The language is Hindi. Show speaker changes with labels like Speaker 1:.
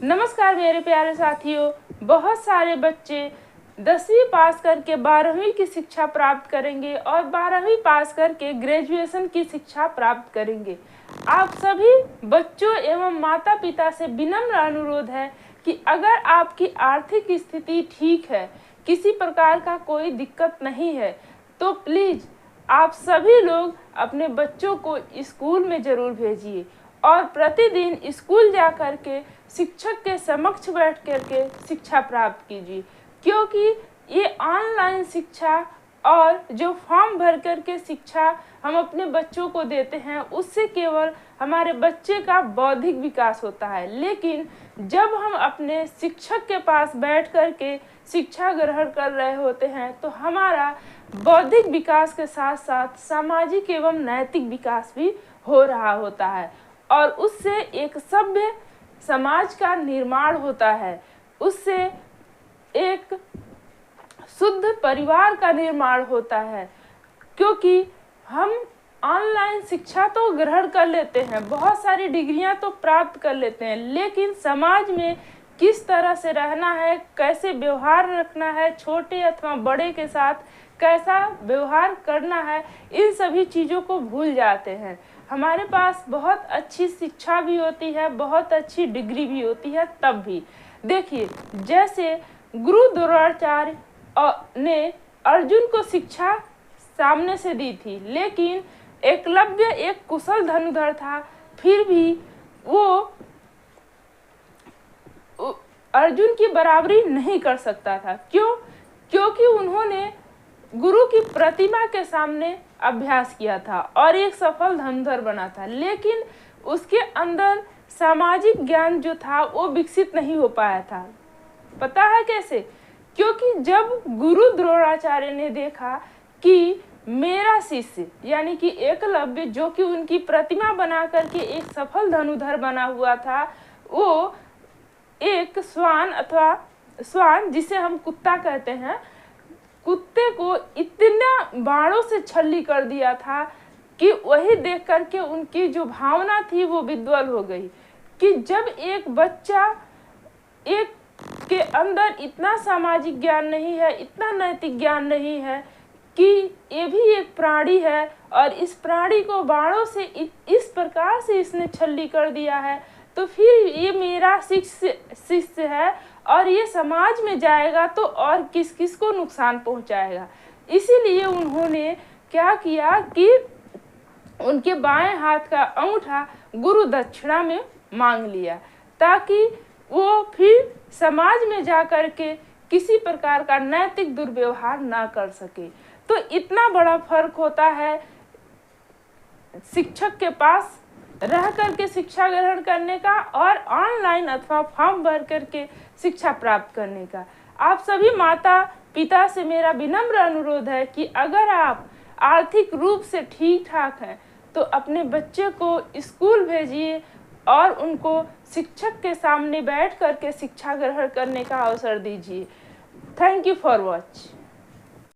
Speaker 1: नमस्कार मेरे प्यारे साथियों। बहुत सारे बच्चे 10वीं पास करके 12वीं की शिक्षा प्राप्त करेंगे और 12वीं पास करके ग्रेजुएशन की शिक्षा प्राप्त करेंगे। आप सभी बच्चों एवं माता पिता से विनम्र अनुरोध है कि अगर आपकी आर्थिक स्थिति ठीक है, किसी प्रकार का कोई दिक्कत नहीं है, तो प्लीज़ आप सभी लोग अपने बच्चों को स्कूल में ज़रूर भेजिए और प्रतिदिन स्कूल जा कर के शिक्षक के समक्ष बैठ कर के शिक्षा प्राप्त कीजिए, क्योंकि ये ऑनलाइन शिक्षा और जो फॉर्म भर कर के शिक्षा हम अपने बच्चों को देते हैं, उससे केवल हमारे बच्चे का बौद्धिक विकास होता है। लेकिन जब हम अपने शिक्षक के पास बैठ कर के शिक्षा ग्रहण कर रहे होते हैं, तो हमारा बौद्धिक विकास के साथ साथ सामाजिक एवं नैतिक विकास भी हो रहा होता है और उससे एक सभ्य समाज का निर्माण होता है, उससे एक शुद्ध परिवार का निर्माण होता है। क्योंकि हम ऑनलाइन शिक्षा तो ग्रहण कर लेते हैं, बहुत सारी डिग्रियां तो प्राप्त कर लेते हैं, लेकिन समाज में किस तरह से रहना है, कैसे व्यवहार रखना है, छोटे अथवा बड़े के साथ कैसा व्यवहार करना है, इन सभी चीज़ों को भूल जाते हैं। हमारे पास बहुत अच्छी शिक्षा भी होती है, बहुत अच्छी डिग्री भी होती है, तब भी देखिए जैसे गुरु द्रोणाचार्य ने अर्जुन को शिक्षा सामने से दी थी, लेकिन एकलव्य एक कुशल धनुर्धर था, फिर भी वो अर्जुन की बराबरी नहीं कर सकता था। क्यों? क्योंकि उन्होंने गुरु की प्रतिमा के सामने अभ्यास किया था और एक सफल धनुर्धर बना था, लेकिन उसके अंदर सामाजिक ज्ञान जो था वो विकसित नहीं हो पाया था। पता है कैसे? क्योंकि जब गुरु द्रोणाचार्य ने देखा कि मेरा शिष्य यानी कि एकलव्य, जो कि उनकी प्रतिमा बना करके एक सफल धनुर्धर बना हुआ था, वो एक श्वान जिसे हम कुत्ता कहते हैं, कुत्ते को इतना बाणों से छल्ली कर दिया था कि वही देख करके उनकी जो भावना थी वो विध्वल हो गई कि जब एक बच्चा एक के अंदर इतना सामाजिक ज्ञान नहीं है, इतना नैतिक ज्ञान नहीं है कि ये भी एक प्राणी है और इस प्राणी को बाणों से इस प्रकार से इसने छल्ली कर दिया है, तो फिर ये मेरा शिष्य है और ये समाज में जाएगा तो और किस किस को नुकसान पहुंचाएगा। इसीलिए उन्होंने क्या किया कि उनके बाएं हाथ का अंगूठा गुरु दक्षिणा में मांग लिया, ताकि वो फिर समाज में जा कर के किसी प्रकार का नैतिक दुर्व्यवहार ना कर सके। तो इतना बड़ा फर्क होता है शिक्षक के पास रह करके शिक्षा ग्रहण करने का और ऑनलाइन अथवा फॉर्म भर करके शिक्षा प्राप्त करने का। आप सभी माता पिता से मेरा विनम्र अनुरोध है कि अगर आप आर्थिक रूप से ठीक ठाक हैं तो अपने बच्चे को स्कूल भेजिए और उनको शिक्षक के सामने बैठ करके शिक्षा ग्रहण करने का अवसर दीजिए। Thank you for watch.